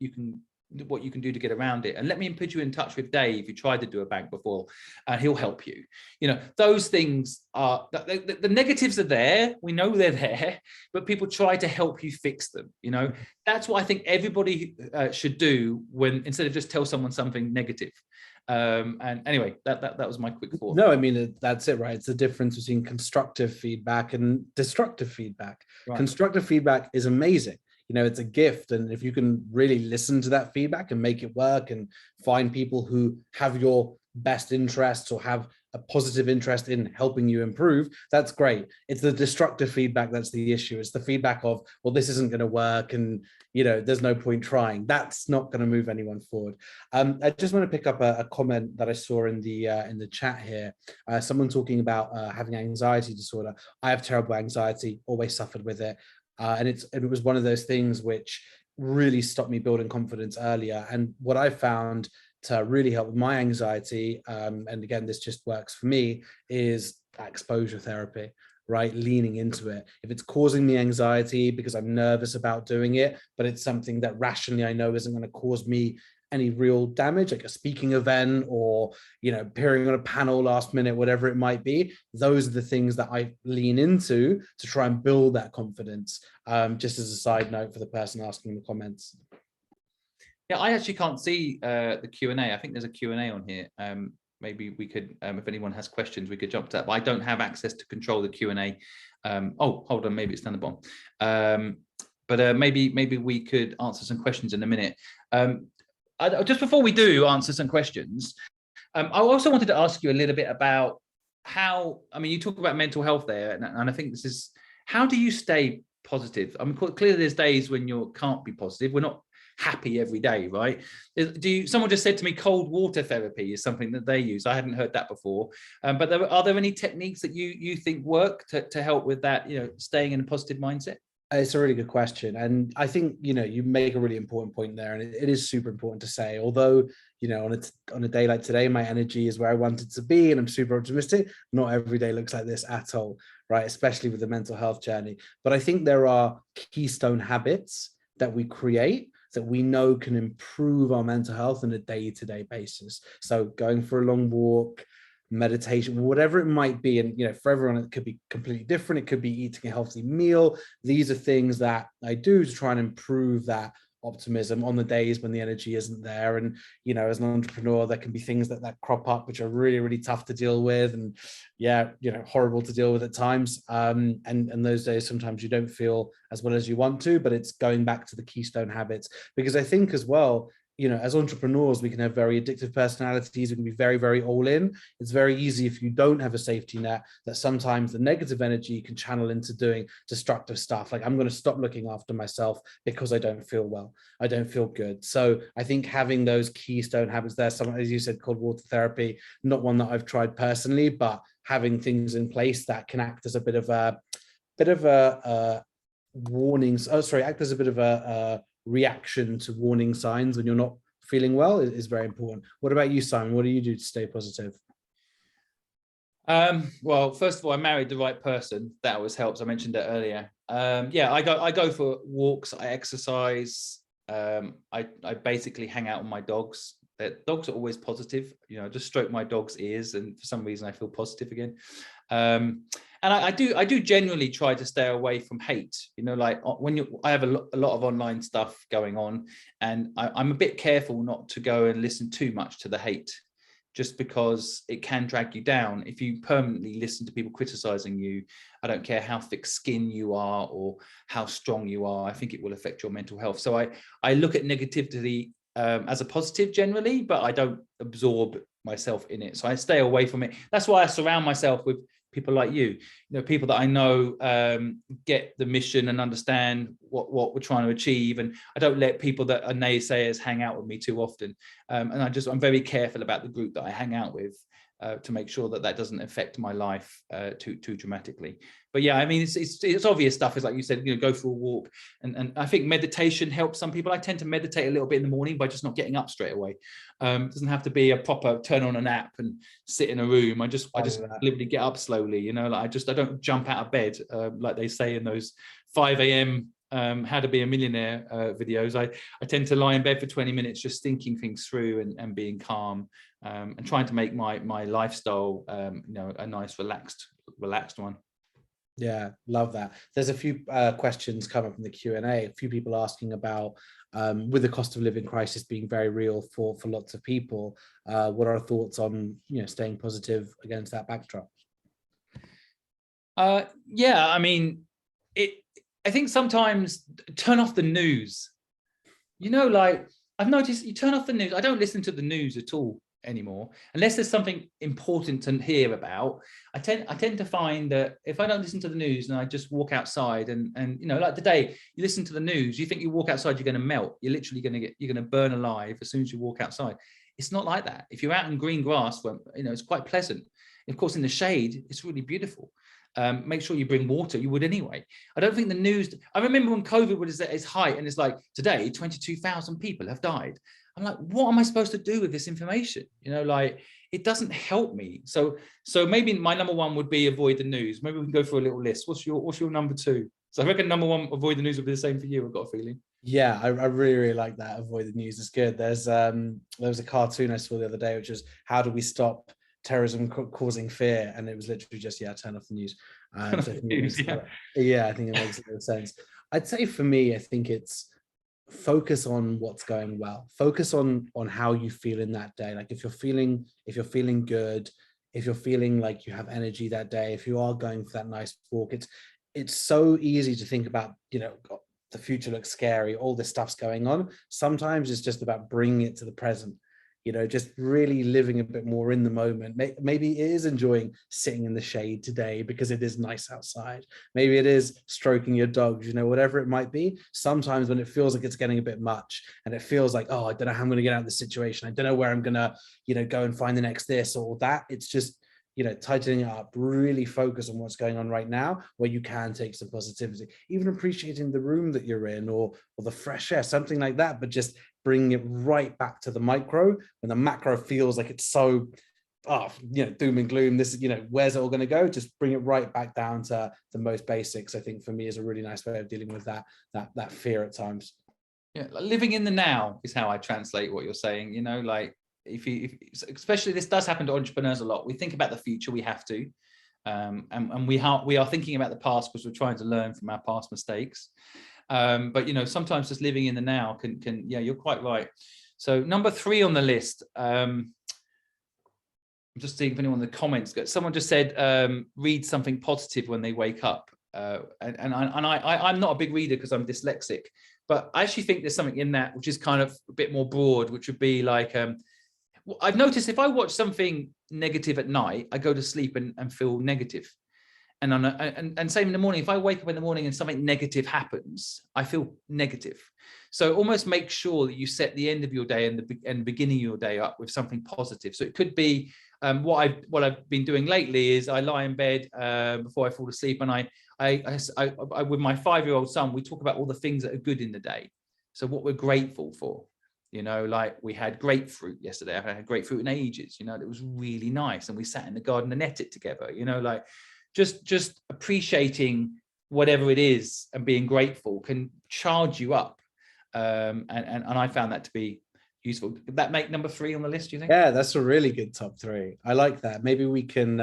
what you can do to get around it. And let me put you in touch with Dave, who tried to do a bank before, and he'll help you. You know, those things are, the negatives are there. We know they're there, but people try to help you fix them. You know, that's what I think everybody should do when, instead of just tell someone something negative. And anyway, that was my quick thought. No, I mean, that's it, right? It's the difference between constructive feedback and destructive feedback. Right. Constructive feedback is amazing. You know, it's a gift. And if you can really listen to that feedback and make it work and find people who have your best interests or have a positive interest in helping you improve, that's great. It's the destructive feedback that's the issue. It's the feedback of, well, this isn't going to work and, you know, there's no point trying. That's not going to move anyone forward. I just want to pick up a comment that I saw in the chat here. Someone talking about having anxiety disorder. I have terrible anxiety, always suffered with it. And it was one of those things which really stopped me building confidence earlier. And what I found to really help with my anxiety, and again, this just works for me, is exposure therapy, right? Leaning into it. If it's causing me anxiety because I'm nervous about doing it, but it's something that rationally I know isn't going to cause me any real damage, like a speaking event or, you know, appearing on a panel last minute, whatever it might be, those are the things that I lean into to try and build that confidence. Just as a side note for the person asking in the comments. Yeah, I actually can't see the Q&A. I think there's a Q&A on here. Maybe we could, if anyone has questions, we could jump to that. But I don't have access to control the Q&A. Oh, hold on, maybe it's down the bottom. But maybe we could answer some questions in a minute. Just before we do answer some questions, I also wanted to ask you a little bit about how, I mean, you talk about mental health there, and I think this is, how do you stay positive? I mean, clearly there's days when you can't be positive. We're not happy every day, right? Someone just said to me, cold water therapy is something that they use. I hadn't heard that before. But are there any techniques that you think work to help with that, staying in a positive mindset? It's a really good question. And I think, you make a really important point there. And it is super important to say, although, on a day like today, my energy is where I want it to be and I'm super optimistic, not every day looks like this at all, right? Especially with the mental health journey. But I think there are keystone habits that we create that we know can improve our mental health on a day-to-day basis. So going for a long walk, meditation, whatever it might be. And, for everyone, it could be completely different. It could be eating a healthy meal. These are things that I do to try and improve that optimism on the days when the energy isn't there. And, as an entrepreneur, there can be things that crop up, which are really, really tough to deal with. And horrible to deal with at times. And those days, sometimes you don't feel as well as you want to, but it's going back to the keystone habits, because I think as well, as entrepreneurs, we can have very addictive personalities. We can be very, very all in. It's very easy if you don't have a safety net that sometimes the negative energy can channel into doing destructive stuff. Like, I'm going to stop looking after myself because I don't feel well. I don't feel good. So I think having those keystone habits there, something, as you said, called water therapy, not one that I've tried personally, but having things in place that can act as a bit of a warnings. Oh, sorry, act as a bit of a reaction to warning signs when you're not feeling well is very important. What about you, Simon? What do you do to stay positive? Well, first of all, I married the right person. That always helps. I mentioned that earlier. I go for walks. I exercise. I basically hang out with my dogs. Dogs are always positive. I just stroke my dog's ears, and for some reason I feel positive again. And I do generally try to stay away from hate. Like I have a lot of online stuff going on, and I'm a bit careful not to go and listen too much to the hate, just because it can drag you down. If you permanently listen to people criticizing you, I don't care how thick skin you are or how strong you are, I think it will affect your mental health. So I look at negativity as a positive generally, but I don't absorb myself in it. So I stay away from it. That's why I surround myself with people like you, people that I know get the mission and understand what we're trying to achieve. And I don't let people that are naysayers hang out with me too often. And I'm very careful about the group that I hang out with to make sure that doesn't affect my life too dramatically. But yeah, I mean, it's obvious stuff. Is like you said, go for a walk, and I think meditation helps some people. I tend to meditate a little bit in the morning by just not getting up straight away. It doesn't have to be a proper turn on an app and sit in a room. I just literally get up slowly. I don't jump out of bed like they say in those 5 a.m. How to be a millionaire videos. I tend to lie in bed for 20 minutes just thinking things through and being calm and trying to make my lifestyle a nice relaxed one. Yeah, love that. There's a few questions coming from the Q&A. A few people asking about with the cost of living crisis being very real for lots of people, what are our thoughts on staying positive against that backdrop? Yeah, I mean, I think sometimes turn off the news. Like I've noticed, you turn off the news. I don't listen to the news at all anymore, unless there's something important to hear about. I tend to find that if I don't listen to the news and I just walk outside and like today, you listen to the news, you think you walk outside, you're going to melt. You're literally you're going to burn alive as soon as you walk outside. It's not like that. If you're out in green grass, well, it's quite pleasant. Of course, in the shade, it's really beautiful. Make sure you bring water. You would anyway. I don't think the news. I remember when COVID was at its height, and it's like today, 22,000 people have died. I'm like, what am I supposed to do with this information? Like it doesn't help me. So maybe my number one would be avoid the news. Maybe we can go through a little list. What's your number two? So I reckon number one, avoid the news would be the same for you. I've got a feeling. Yeah, I really, really like that. Avoid the news. It's good. There was a cartoon I saw the other day, which was how do we stop terrorism causing fear? And it was literally just, turn off the news. So I think I think it makes a lot of sense. I'd say for me, I think it's focus on what's going well. Focus on how you feel in that day. Like if you're feeling good, if you're feeling like you have energy that day, if you are going for that nice walk, it's so easy to think about, the future looks scary, all this stuff's going on. Sometimes it's just about bringing it to the present. just really living a bit more in the moment. Maybe it is enjoying sitting in the shade today because it is nice outside. Maybe it is stroking your dogs, whatever it might be. Sometimes when it feels like it's getting a bit much and it feels like, oh, I don't know how I'm going to get out of this situation. I don't know where I'm going to, go and find the next this or that. It's just, tightening it up, really focus on what's going on right now, where you can take some positivity, even appreciating the room that you're in or the fresh air, something like that, but just bringing it right back to the micro when the macro feels like it's so, doom and gloom. This is, where's it all going to go? Just bring it right back down to the most basics. I think for me is a really nice way of dealing with that fear at times. Yeah, living in the now is how I translate what you're saying, like, if especially this does happen to entrepreneurs a lot. We think about the future, we have to, and we are thinking about the past because we're trying to learn from our past mistakes. But sometimes just living in the now can yeah, you're quite right. So number 3 on the list. I'm just seeing if anyone in the comments. Someone just said read something positive when they wake up, and I'm not a big reader because I'm dyslexic, but I actually think there's something in that which is kind of a bit more broad, which would be like, I've noticed if I watch something negative at night, I go to sleep and feel negative. And same in the morning, if I wake up in the morning and something negative happens, I feel negative. So almost make sure that you set the end of your day and the beginning of your day up with something positive. So it could be what I've been doing lately is I lie in bed before I fall asleep, and I with my 5-year-old son, we talk about all the things that are good in the day. So what we're grateful for. Like we had grapefruit yesterday. I haven't had grapefruit in ages. It was really nice, and we sat in the garden and ate it together. Like just appreciating whatever it is and being grateful can charge you up. And I found that to be useful. Did that make number 3 on the list, do you think? Yeah, that's a really good top 3. I like that. Maybe we can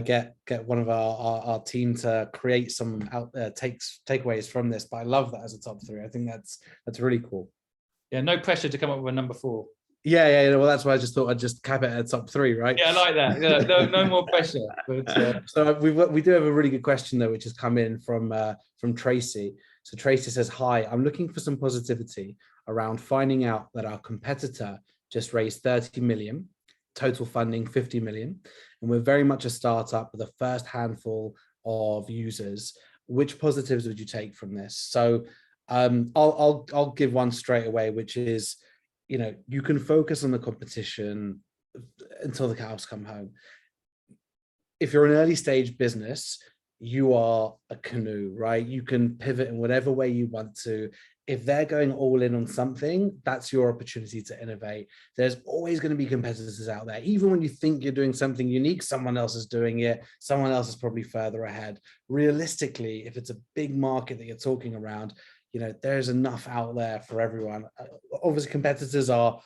get one of our team to create some takeaways from this. But I love that as a top 3. I think that's really cool. Yeah, no pressure to come up with a number 4. Yeah. Well, that's why I just thought I'd just cap it at top 3, right? Yeah, I like that. Yeah, no more pressure. But, so we do have a really good question though, which has come in from Tracy. So Tracy says, "Hi, I'm looking for some positivity around finding out that our competitor just raised 30 million, total funding 50 million, and we're very much a startup with a first handful of users. Which positives would you take from this?" So I'll give one straight away, which is, you can focus on the competition until the cows come home. If you're an early stage business, you are a canoe, right? You can pivot in whatever way you want to. If they're going all in on something, that's your opportunity to innovate. There's always going to be competitors out there. Even when you think you're doing something unique, someone else is doing it. Someone else is probably further ahead. Realistically, if it's a big market that you're talking around, there's enough out there for everyone. Obviously, competitors are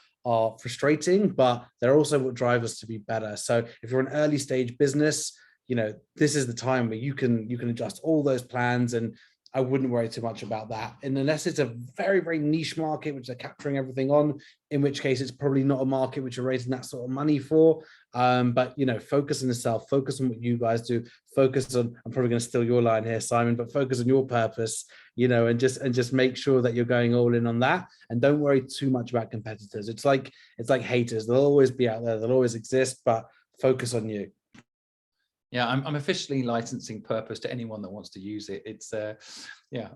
frustrating, but they're also what drive us to be better. So if you're an early stage business, this is the time where you can adjust all those plans, and I wouldn't worry too much about that. And unless it's a very, very niche market, which they're capturing everything on, in which case it's probably not a market which you're raising that sort of money for. But, focus on yourself, focus on what you guys do, focus on, I'm probably going to steal your line here, Simon, but focus on your purpose, and just make sure that you're going all in on that. And don't worry too much about competitors. It's like haters. They'll always be out there. They'll always exist, but focus on you. Yeah, I'm officially licensing Purpose to anyone that wants to use it. It's I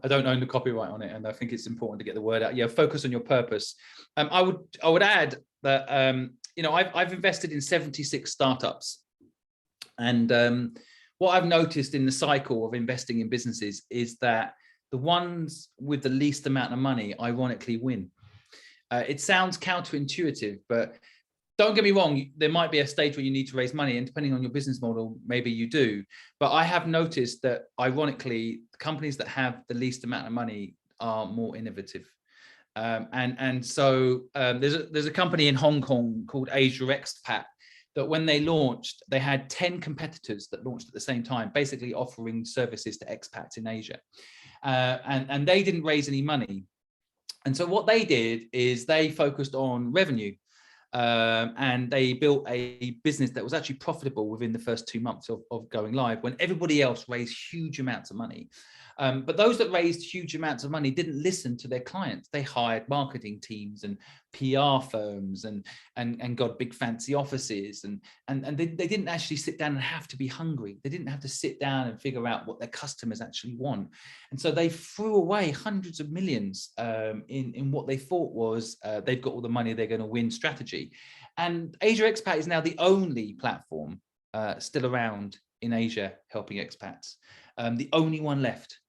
don't own the copyright on it, and I think it's important to get the word out. Yeah, focus on your purpose. I would add that I've invested in 76 startups, and what I've noticed in the cycle of investing in businesses is that the ones with the least amount of money ironically win. It sounds counterintuitive, but don't get me wrong, there might be a stage where you need to raise money, and depending on your business model, maybe you do. But I have noticed that, ironically, the companies that have the least amount of money are more innovative. So there's a company in Hong Kong called Asia Expat that when they launched, they had 10 competitors that launched at the same time, basically offering services to expats in Asia. And they didn't raise any money. And so what they did is they focused on revenue. And they built a business that was actually profitable within the first 2 months of going live, when everybody else raised huge amounts of money. But those that raised huge amounts of money didn't listen to their clients. They hired marketing teams and PR firms and got big fancy offices, and they didn't actually sit down and have to be hungry. They didn't have to sit down and figure out what their customers actually want. And so they threw away hundreds of millions in what they thought was they've got all the money, they're going to win strategy. And Asia Expat is now the only platform still around in Asia helping expats, the only one left.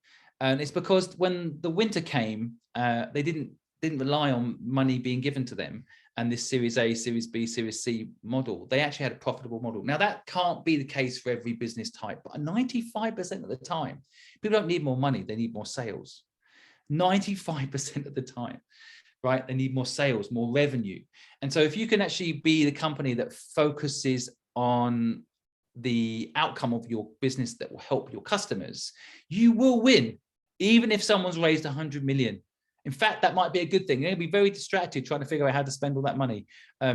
And it's because when the winter came, they didn't rely on money being given to them and this Series A, Series B, Series C model. They actually had a profitable model. Now, that can't be the case for every business type, but 95% of the time, people don't need more money, they need more sales. 95% of the time, right? They need more sales, more revenue. And so if you can actually be the company that focuses on the outcome of your business that will help your customers, you will win, even if someone's raised 100 million. In fact, that might be a good thing. You're going to be very distracted trying to figure out how to spend all that money.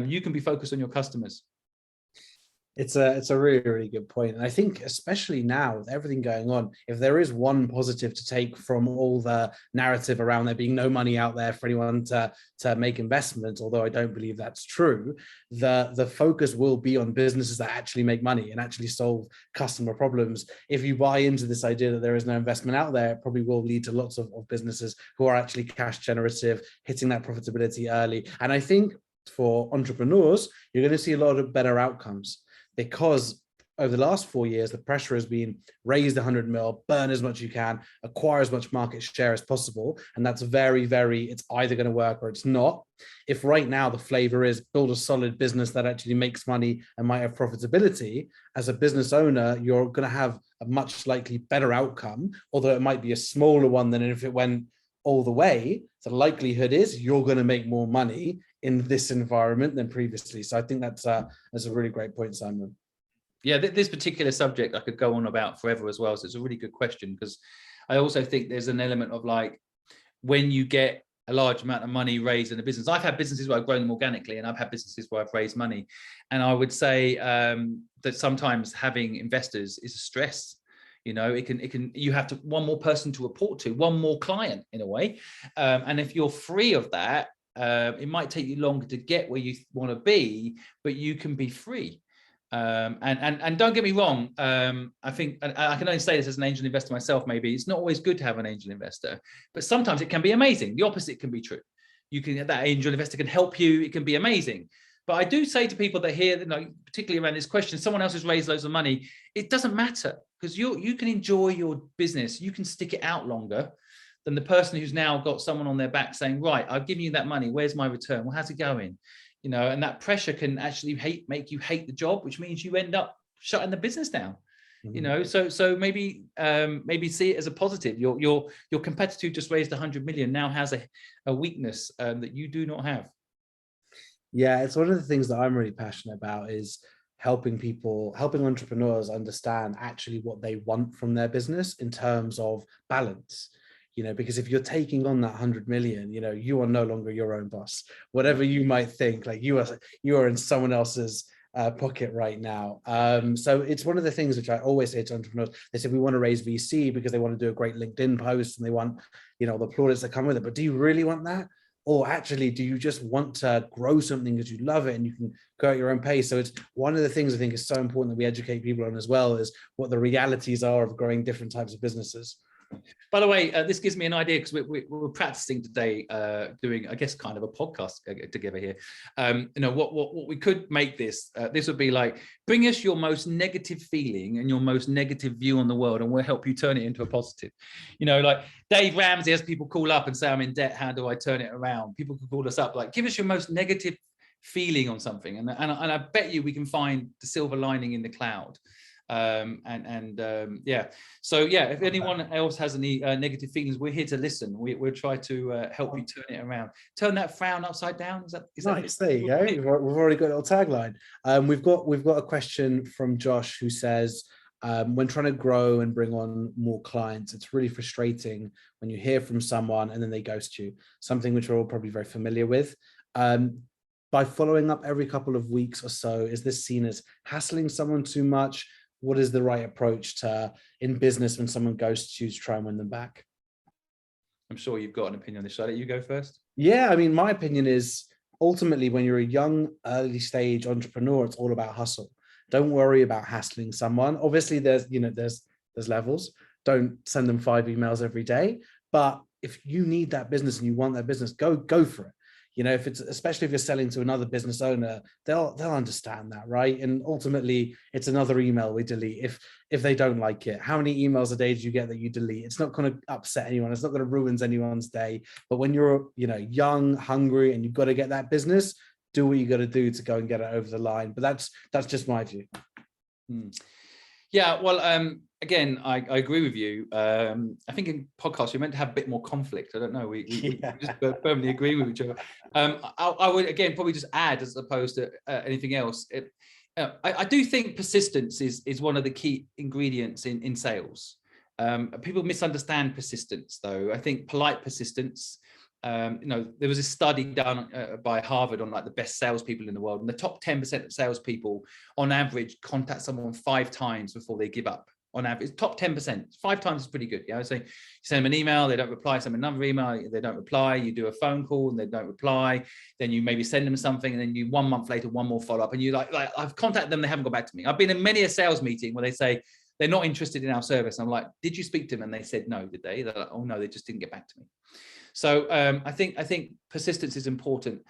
You can be focused on your customers. It's a really, really good point. And I think especially now with everything going on, if there is one positive to take from all the narrative around there being no money out there for anyone to make investments, although I don't believe that's true, the focus will be on businesses that actually make money and actually solve customer problems. If you buy into this idea that there is no investment out there, it probably will lead to lots of businesses who are actually cash generative, hitting that profitability early. And I think for entrepreneurs, you're going to see a lot of better outcomes, because over the last 4 years, the pressure has been raise the 100 mil, burn as much as you can, acquire as much market share as possible. And that's very, it's either going to work or it's not. If right now the flavor is build a solid business that actually makes money and might have profitability, as a business owner, you're going to have a much likely better outcome, although it might be a smaller one than if it went all the way. The likelihood is you're going to make more money in this environment than previously. So I think that's a really great point, Simon. Yeah, this particular subject I could go on about forever as well. So it's a really good question, because I also think there's an element of like, when you get a large amount of money raised in a business, I've had businesses where I've grown them organically, and I've had businesses where I've raised money. And I would say that sometimes having investors is a stress. You know, you have to one more person to report to, one more client in a way. And if you're free of that, it might take you longer to get where you want to be, but you can be free. And don't get me wrong, I think, and I can only say this as an angel investor myself, maybe it's not always good to have an angel investor, but sometimes it can be amazing. The opposite can be true. That angel investor can help you, it can be amazing. But I do say to people that hear, particularly around this question, someone else has raised loads of money, it doesn't matter, because you can enjoy your business, you can stick it out longer than the person who's now got someone on their back saying, right, I've given you that money, where's my return? Well, how's it going? And that pressure can actually make you hate the job, which means you end up shutting the business down. So maybe see it as a positive. Your competitor who just raised 100 million now has a weakness that you do not have. Yeah, it's one of the things that I'm really passionate about, is helping entrepreneurs understand actually what they want from their business in terms of balance. Because if you're taking on that 100 million, you are no longer your own boss. Whatever you might think, like you are in someone else's pocket right now. So it's one of the things which I always say to entrepreneurs. They say we want to raise VC because they want to do a great LinkedIn post and they want, the plaudits that come with it. But do you really want that? Or actually, do you just want to grow something because you love it and you can go at your own pace? So it's one of the things I think is so important that we educate people on as well, is what the realities are of growing different types of businesses. By the way, this gives me an idea, because we're practicing today, doing, I guess, kind of a podcast together here. What we could make this would be like, bring us your most negative feeling and your most negative view on the world, and we'll help you turn it into a positive. Like Dave Ramsey has people call up and say, I'm in debt, how do I turn it around? People can call us up, like, give us your most negative feeling on something, and I bet you we can find the silver lining in the cloud. If anyone else has any negative feelings, we're here to listen. We'll try to help you turn it around, turn that frown upside down. Is nice? There you go. We've already got a little tagline. We've got a question from Josh, who says, when trying to grow and bring on more clients, it's really frustrating when you hear from someone and then they ghost you, something which we're all probably very familiar with. By following up every couple of weeks or so, is this seen as hassling someone too much? what is the right approach to in business when someone goes to try and win them back? I'm sure you've got an opinion on this. Shall I let you go first? Yeah, I mean, my opinion is ultimately when you're a young, early stage entrepreneur, it's all about hustle. Don't worry about hassling someone. Obviously, there's levels. Don't send them 5 emails every day. But if you need that business and you want that business, go for it. You know, if it's, especially if you're selling to another business owner, they'll understand that, right? And ultimately, it's another email we delete if they don't like it. How many emails a day do you get that you delete? It's not going to upset anyone. It's not going to ruin anyone's day. But when you're, you know, young, hungry, and you've got to get that business, do what you got to do to go and get it over the line. But that's just my view. Yeah, well, again, I agree with you. I think in podcasts we're meant to have a bit more conflict. I don't know. We just firmly agree with each other. I would again probably just add, as opposed to anything else. I do think persistence is one of the key ingredients in sales. People misunderstand persistence, though. I think polite persistence. You know, there was a study done by Harvard on like the best salespeople in the world, and the top 10% of salespeople, on average, contact someone 5 times before they give up. On average, top 10%, 5 times is pretty good. Yeah, so you send them an email, they don't reply. Send them another email, they don't reply. You do a phone call and they don't reply. Then you maybe send them something, and then you 1 month later, one more follow up, and you like I've contacted them, they haven't got back to me. I've been in many a sales meeting where they say they're not interested in our service. And I'm like, did you speak to them? And they said no. Did they? They're like, oh no, they just didn't get back to me. So I think persistence is important.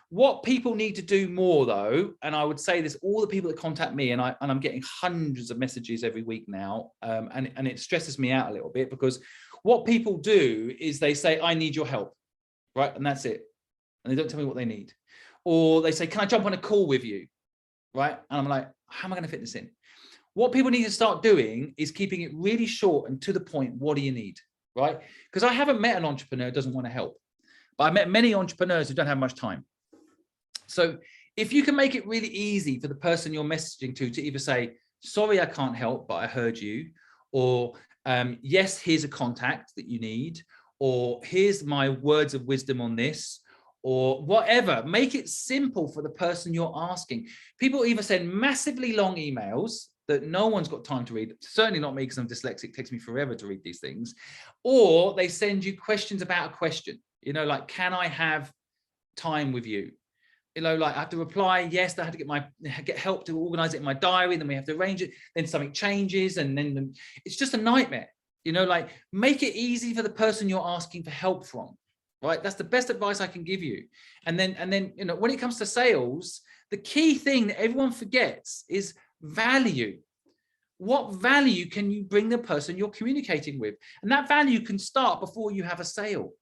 What people need to do more, though, and I would say this, all the people that contact me, and I'm getting hundreds of messages every week now, and it stresses me out a little bit, because what people do is they say, I need your help, right? And that's it. And they don't tell me what they need. Or they say, can I jump on a call with you, right? And I'm like, how am I going to fit this in? What people need to start doing is keeping it really short and to the point. What do you need? Right? Because I haven't met an entrepreneur who doesn't want to help, but I met many entrepreneurs who don't have much time. So if you can make it really easy for the person you're messaging to either say, sorry, I can't help, but I heard you, or yes, here's a contact that you need, or here's my words of wisdom on this, or whatever. Make it simple for the person you're asking. People either send massively long emails that no one's got time to read, certainly not me because I'm dyslexic, it takes me forever to read these things, or they send you questions about a question, you know, like, can I have time with you? You know, like I have to reply, yes, I had to get help to organize it in my diary, then we have to arrange it, then something changes, and then it's just a nightmare. You know, like, make it easy for the person you're asking for help from, right? That's the best advice I can give you. And then, you know, when it comes to sales, the key thing that everyone forgets is value. What value can you bring the person you're communicating with? And that value can start before you have a sale.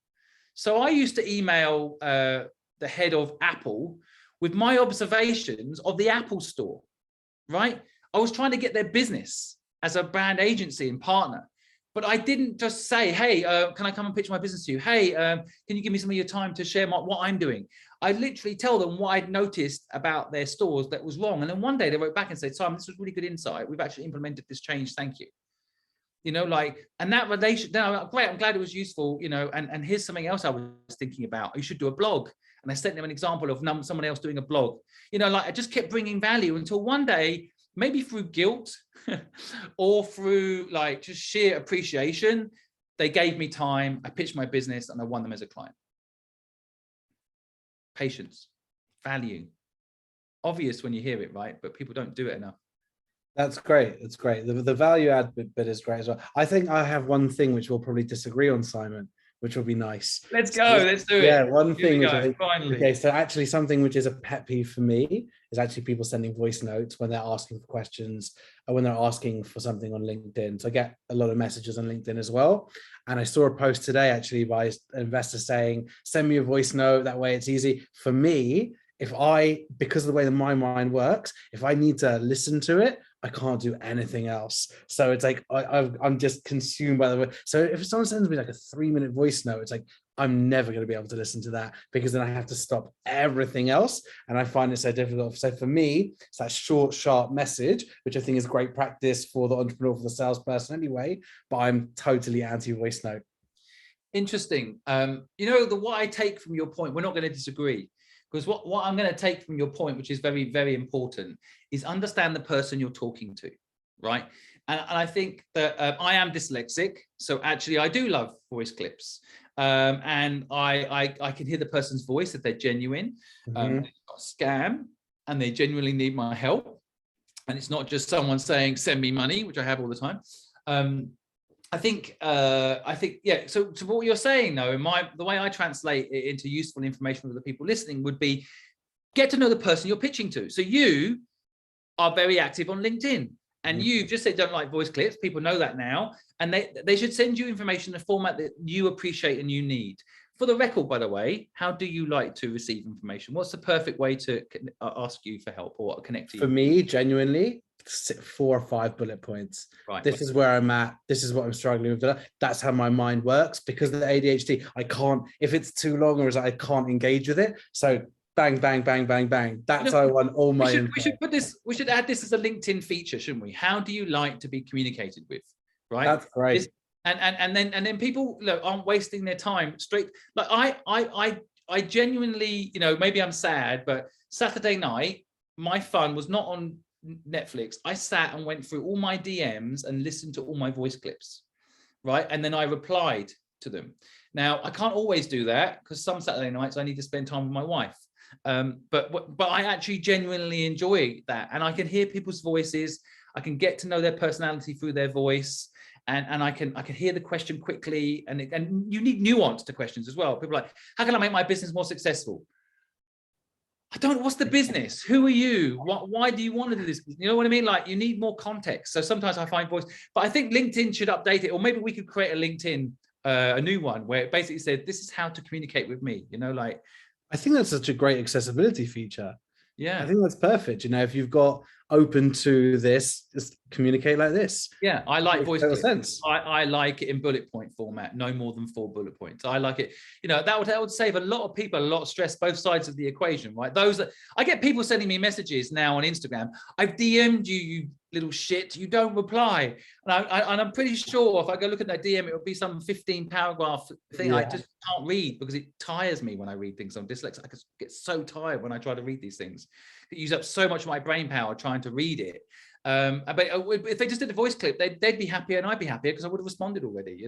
So I used to email the head of Apple with my observations of the Apple store, right? I was trying to get their business as a brand agency and partner. But I didn't just say, hey, can I come and pitch my business to you? Hey, can you give me some of your time to share what I'm doing? I literally tell them what I'd noticed about their stores that was wrong. And then one day they wrote back and said, Simon, this was really good insight. We've actually implemented this change. Thank you. You know, like, and that relation, no, great, I'm glad it was useful, you know, and here's something else I was thinking about. You should do a blog. And I sent them an example of someone else doing a blog. You know, like, I just kept bringing value until one day, maybe through guilt or through like just sheer appreciation, they gave me time, I pitched my business, and I won them as a client. Patience, value, obvious when you hear it, right? But people don't do it enough. That's great. That's great. The value add bit is great as well. I think I have one thing which we'll probably disagree on, Simon, which will be nice. Let's go. Let's do it. Yeah, one thing which I think, finally. Okay, so actually something which is a pet peeve for me is actually people sending voice notes when they're asking for questions or when they're asking for something on LinkedIn. So I get a lot of messages on LinkedIn as well. And I saw a post today actually by an investor saying, send me a voice note. That way it's easy. For me, because of the way that my mind works, if I need to listen to it, I can't do anything else. So it's like, I'm just consumed by the way. So if someone sends me like a 3-minute voice note, it's like, I'm never going to be able to listen to that, because then I have to stop everything else. And I find it so difficult. So for me, it's that short, sharp message, which I think is great practice for the entrepreneur, for the salesperson anyway, but I'm totally anti voice note. Interesting. You know, what I take from your point, we're not going to disagree. Because what I'm going to take from your point, which is very, very important, is understand the person you're talking to, right? And I think that I am dyslexic, so actually I do love voice clips, and I can hear the person's voice if they're genuine, it's not a scam, and they genuinely need my help, and it's not just someone saying send me money, which I have all the time. I think yeah. So to what you're saying though, the way I translate it into useful information for the people listening would be get to know the person you're pitching to. So you are very active on LinkedIn. And you just say don't like voice clips. People know that now, and they should send you information in a format that you appreciate and you need. For the record, by the way, how do you like to receive information? What's the perfect way to ask you for help or connect to you? For me, genuinely, 4 or 5 bullet points. Right. This is where I'm at. This is what I'm struggling with. That's how my mind works. Because of the ADHD, I can't, if it's too long or I can't engage with it. So bang, bang, bang, bang, bang. That's how I want all my. We should add this as a LinkedIn feature, shouldn't we? How do you like to be communicated with? Right. That's great. And then people aren't wasting their time straight. Like I genuinely, maybe I'm sad, but Saturday night, my fun was not on Netflix. I sat and went through all my DMs and listened to all my voice clips. Right. And then I replied to them. Now I can't always do that because some Saturday nights I need to spend time with my wife. But I actually genuinely enjoy that, and I can hear people's voices. I can get to know their personality through their voice, and I can hear the question quickly. And you need nuance to questions as well. People are like, how can I make my business more successful? I don't know. What's the business? Who are you? Why do you want to do this? You know what I mean? Like, you need more context. So sometimes I find voice, but I think LinkedIn should update it, or maybe we could create a LinkedIn, a new one where it basically said, this is how to communicate with me. Like. I think that's such a great accessibility feature. Yeah, I think that's perfect. If you've got open to this, just communicate like this. Yeah, I like voice clips. I like it in bullet point format, no more than 4 bullet points. I like it. That would save a lot of people a lot of stress, both sides of the equation, right? I get people sending me messages now on Instagram. I've DM'd you, you little shit. You don't reply, and I'm pretty sure if I go look at that DM, it would be some 15 paragraph thing. Yeah. I just can't read because it tires me when I read things. I'm dyslexic. I get so tired when I try to read these things. It uses up so much of my brain power trying to read it. But if they just did a voice clip, they'd be happier and I'd be happier because I would have responded already.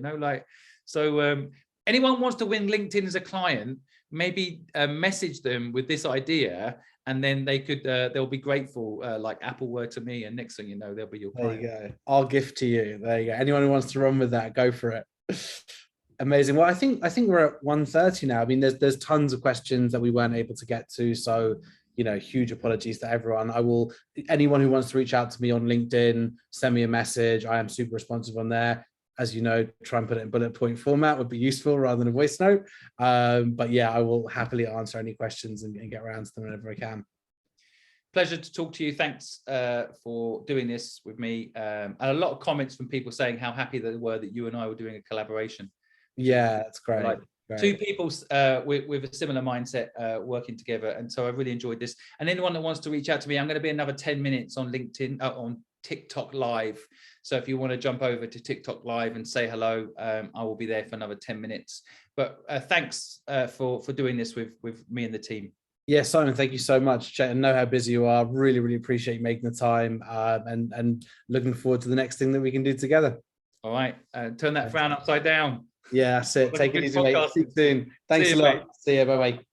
So anyone wants to win LinkedIn as a client, maybe message them with this idea, and then they could they'll be grateful, like Apple were to me, and next thing you know, they'll be your client. There you go. I'll gift to you. There you go. Anyone who wants to run with that, go for it. Amazing. Well, I think we're at 1:30 now. I mean, there's tons of questions that we weren't able to get to, so huge apologies to everyone. Anyone who wants to reach out to me on LinkedIn, send me a message. I am super responsive on there. As you know, try and put it in bullet point format would be useful rather than a voice note. But yeah, I will happily answer any questions and get around to them whenever I can. Pleasure to talk to you. Thanks for doing this with me. And a lot of comments from people saying how happy they were that you and I were doing a collaboration. Yeah, that's great. Right. Great. 2 people with a similar mindset working together, and so I really enjoyed this. And anyone that wants to reach out to me, I'm going to be another 10 minutes on LinkedIn, on TikTok Live. So if you want to jump over to TikTok Live and say hello, I will be there for another 10 minutes. But thanks for doing this with me and the team. Yeah, Simon, thank you so much. I know how busy you are. Really, really appreciate you making the time, and looking forward to the next thing that we can do together. All right, turn that frown upside down. Yeah, that's it. Take it easy, mate. See you soon. Thanks a lot. See you. Bye-bye.